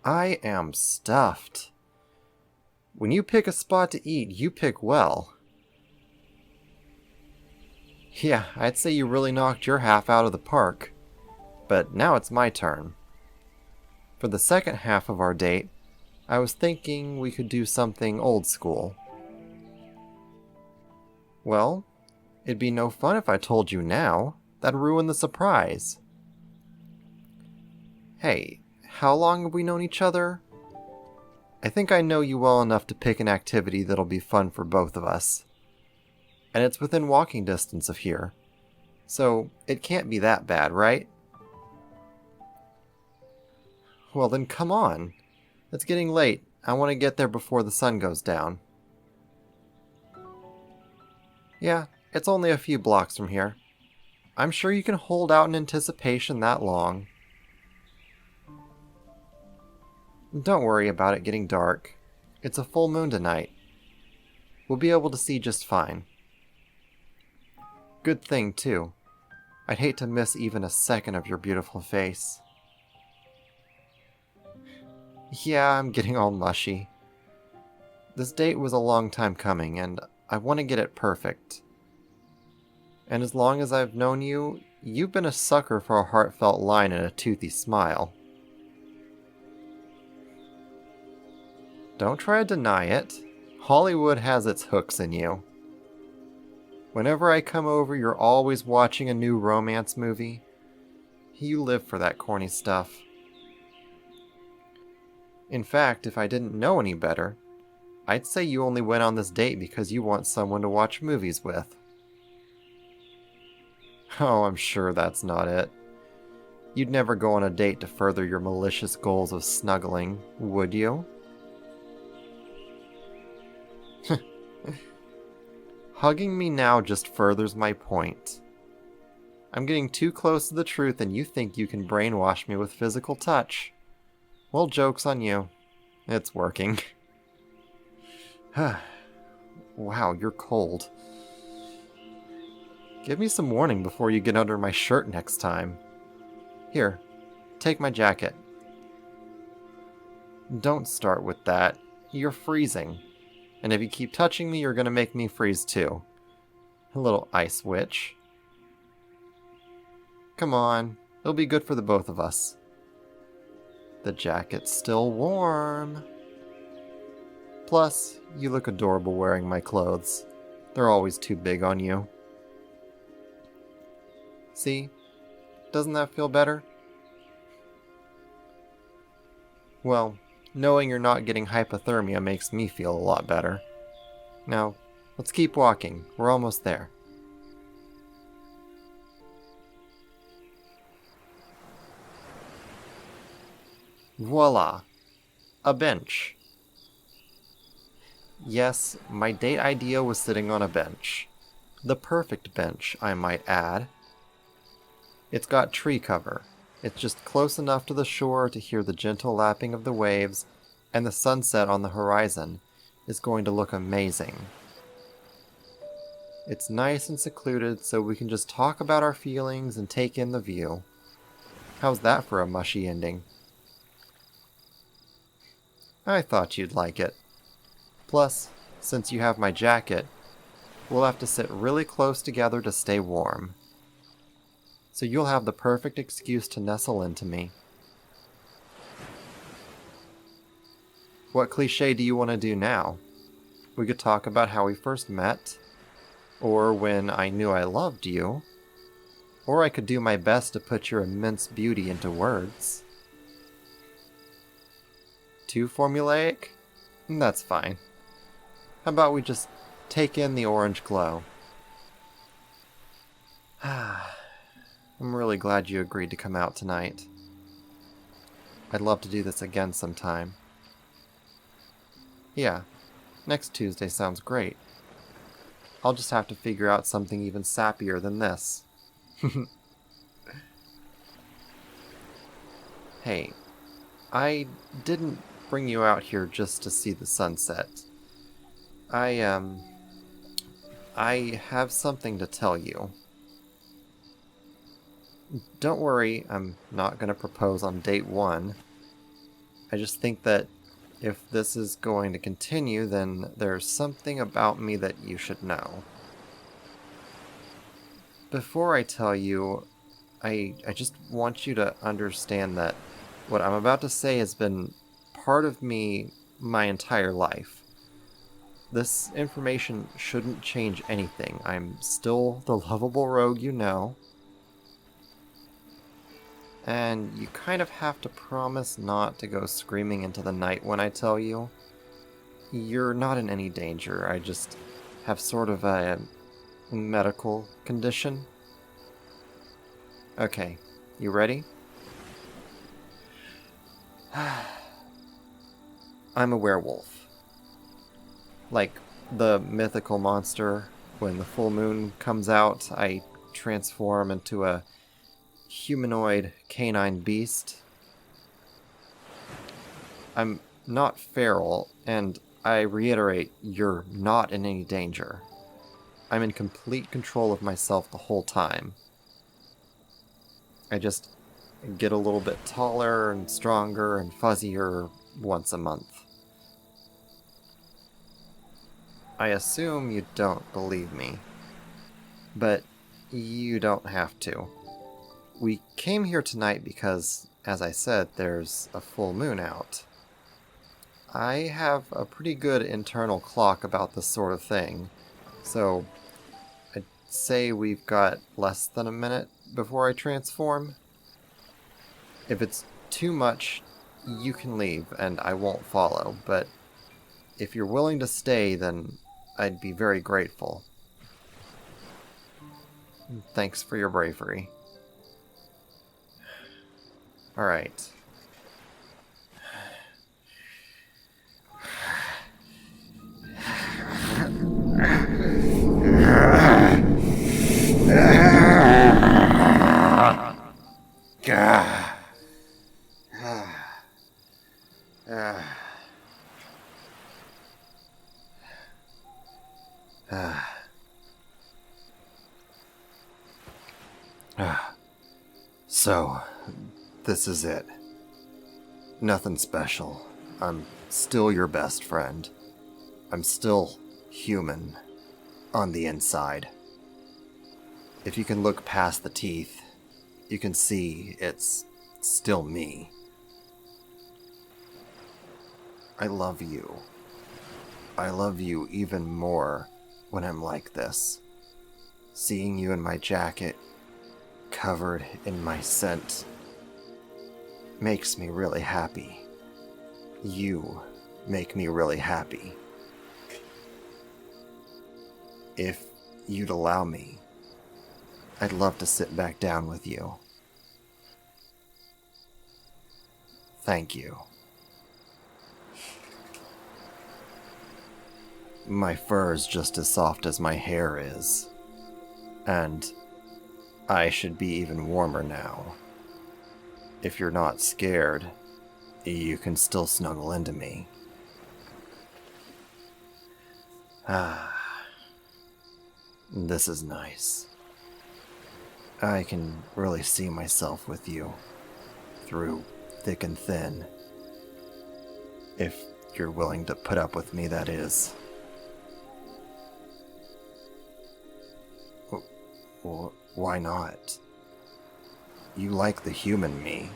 I am stuffed. When you pick a spot to eat, you pick well. Yeah, I'd say you really knocked your half out of the park. But now it's my turn. For the second half of our date, I was thinking we could do something old school. Well, it'd be no fun if I told you now. That'd ruin the surprise. Hey, how long have we known each other? I think I know you well enough to pick an activity that'll be fun for both of us. And it's within walking distance of here. So it can't be that bad, right? Well then come on. It's getting late. I want to get there before the sun goes down. Yeah, it's only a few blocks from here. I'm sure you can hold out in anticipation that long. Don't worry about it getting dark. It's a full moon tonight. We'll be able to see just fine. Good thing, too. I'd hate to miss even a second of your beautiful face. Yeah, I'm getting all mushy. This date was a long time coming, and I want to get it perfect. And as long as I've known you, you've been a sucker for a heartfelt line and a toothy smile. Don't try to deny it. Hollywood has its hooks in you. Whenever I come over, you're always watching a new romance movie. You live for that corny stuff. In fact, if I didn't know any better, I'd say you only went on this date because you want someone to watch movies with. Oh, I'm sure that's not it. You'd never go on a date to further your malicious goals of snuggling, would you? Hugging me now just furthers my point. I'm getting too close to the truth and you think you can brainwash me with physical touch. Well, joke's on you. It's working. Wow, you're cold. Give me some warning before you get under my shirt next time. Here, take my jacket. Don't start with that. You're freezing. And if you keep touching me, you're gonna make me freeze too. A little ice witch. Come on, it'll be good for the both of us. The jacket's still warm. Plus, you look adorable wearing my clothes. They're always too big on you. See? Doesn't that feel better? Well, knowing you're not getting hypothermia makes me feel a lot better. Now, let's keep walking. We're almost there. Voila! A bench. Yes, my date idea was sitting on a bench. The perfect bench, I might add. It's got tree cover. It's just close enough to the shore to hear the gentle lapping of the waves, and the sunset on the horizon is going to look amazing. It's nice and secluded, so we can just talk about our feelings and take in the view. How's that for a mushy ending? I thought you'd like it. Plus, since you have my jacket, we'll have to sit really close together to stay warm. So you'll have the perfect excuse to nestle into me. What cliché do you want to do now? We could talk about how we first met, or when I knew I loved you, or I could do my best to put your immense beauty into words. Too formulaic? That's fine. How about we just take in the orange glow? I'm really glad you agreed to come out tonight. I'd love to do this again sometime. Yeah, next Tuesday sounds great. I'll just have to figure out something even sappier than this. Hey, I didn't bring you out here just to see the sunset. I have something to tell you. Don't worry, I'm not gonna propose on date 1. I just think that if this is going to continue, then there's something about me that you should know. Before I tell you, I just want you to understand that what I'm about to say has been part of me my entire life. This information shouldn't change anything. I'm still the lovable rogue you know. And you kind of have to promise not to go screaming into the night when I tell you. You're not in any danger. I just have sort of a medical condition. Okay, you ready? I'm a werewolf. Like the mythical monster, when the full moon comes out, I transform into a humanoid canine beast. I'm not feral, and I reiterate, you're not in any danger. I'm in complete control of myself the whole time. I just get a little bit taller and stronger and fuzzier once a month. I assume you don't believe me, but you don't have to. We came here tonight because, as I said, there's a full moon out. I have a pretty good internal clock about this sort of thing, so I'd say we've got less than a minute before I transform. If it's too much, you can leave and I won't follow, but if you're willing to stay, then I'd be very grateful. Thanks for your bravery. Alright. So, this is it. Nothing special. I'm still your best friend. I'm still human on the inside. If you can look past the teeth, you can see it's still me. I love you. I love you even more when I'm like this. Seeing you in my jacket, covered in my scent, makes me really happy. You make me really happy. If you'd allow me, I'd love to sit back down with you. Thank you. My fur is just as soft as my hair is, and I should be even warmer now. If you're not scared, you can still snuggle into me. This is nice. I can really see myself with you, through thick and thin. If you're willing to put up with me, that is. Why not? You like the human me,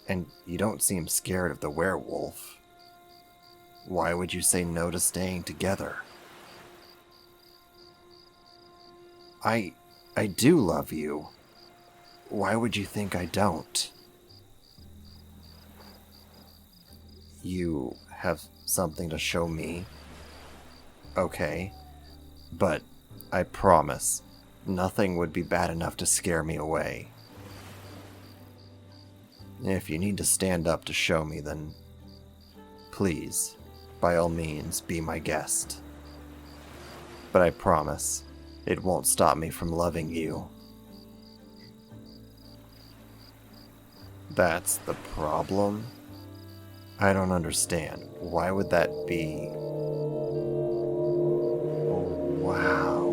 and you don't seem scared of the werewolf. Why would you say no to staying together? I do love you. Why would you think I don't? You have something to show me? Okay, but I promise, nothing would be bad enough to scare me away. If you need to stand up to show me, then please, by all means, be my guest. But I promise, it won't stop me from loving you. That's the problem? I don't understand. Why would that be? Wow.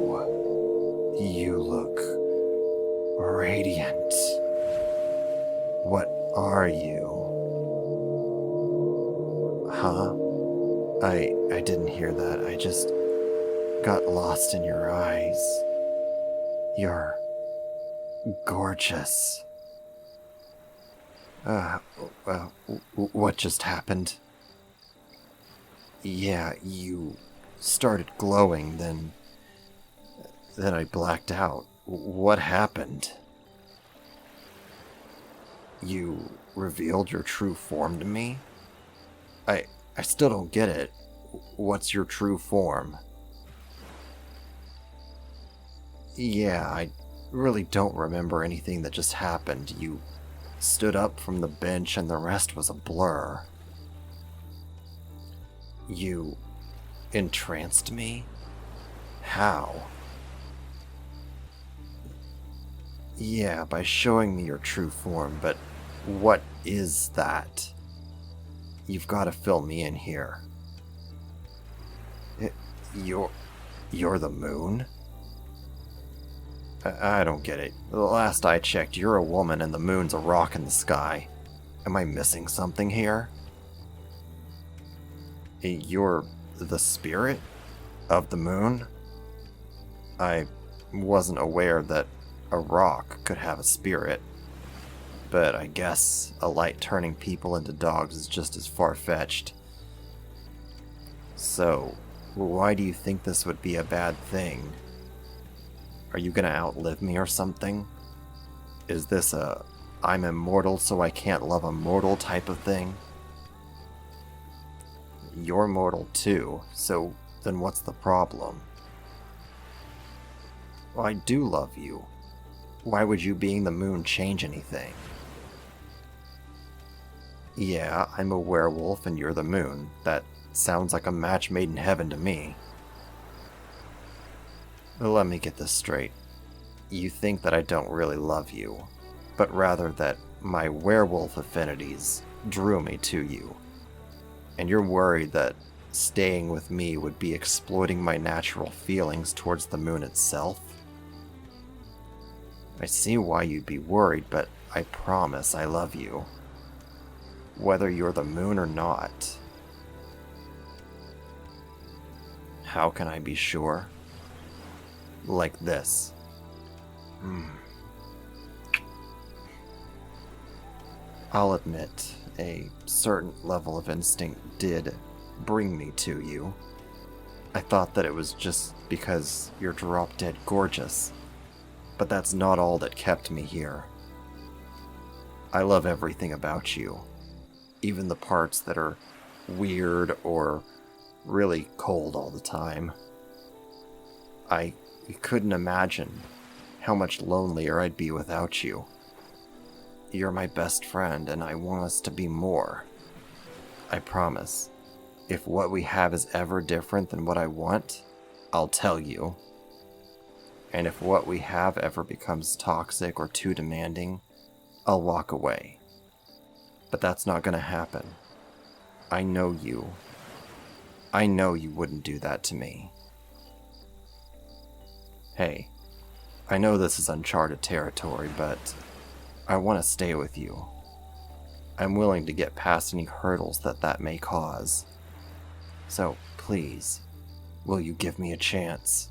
You look radiant. What are you? Huh? I didn't hear that. I just got lost in your eyes. You're gorgeous. Well, what just happened? Yeah, you started glowing, then I blacked out. What happened? You revealed your true form to me? I still don't get it. What's your true form? Yeah, I really don't remember anything that just happened. You stood up from the bench and the rest was a blur. You entranced me? How? Yeah, by showing me your true form, but what is that? You've got to fill me in here. You're the moon? I don't get it. The last I checked, you're a woman and the moon's a rock in the sky. Am I missing something here? You're the spirit of the moon? I wasn't aware that a rock could have a spirit, but I guess a light turning people into dogs is just as far-fetched. So, why do you think this would be a bad thing? Are you gonna outlive me or something? Is this a I'm immortal so I can't love a mortal type of thing? You're mortal too, so then what's the problem? I do love you. Why would you being the moon change anything? Yeah, I'm a werewolf and you're the moon. That sounds like a match made in heaven to me. Let me get this straight. You think that I don't really love you, but rather that my werewolf affinities drew me to you. And you're worried that staying with me would be exploiting my natural feelings towards the moon itself? I see why you'd be worried, but I promise I love you. Whether you're the moon or not. How can I be sure? Like this. I'll admit, a certain level of instinct did bring me to you. I thought that it was just because you're drop-dead gorgeous, but that's not all that kept me here. I love everything about you, even the parts that are weird or really cold all the time. I couldn't imagine how much lonelier I'd be without you. You're my best friend, and I want us to be more. I promise. If what we have is ever different than what I want, I'll tell you. And if what we have ever becomes toxic or too demanding, I'll walk away. But that's not gonna happen. I know you. I know you wouldn't do that to me. Hey, I know this is uncharted territory, but I want to stay with you. I'm willing to get past any hurdles that may cause. So, please, will you give me a chance?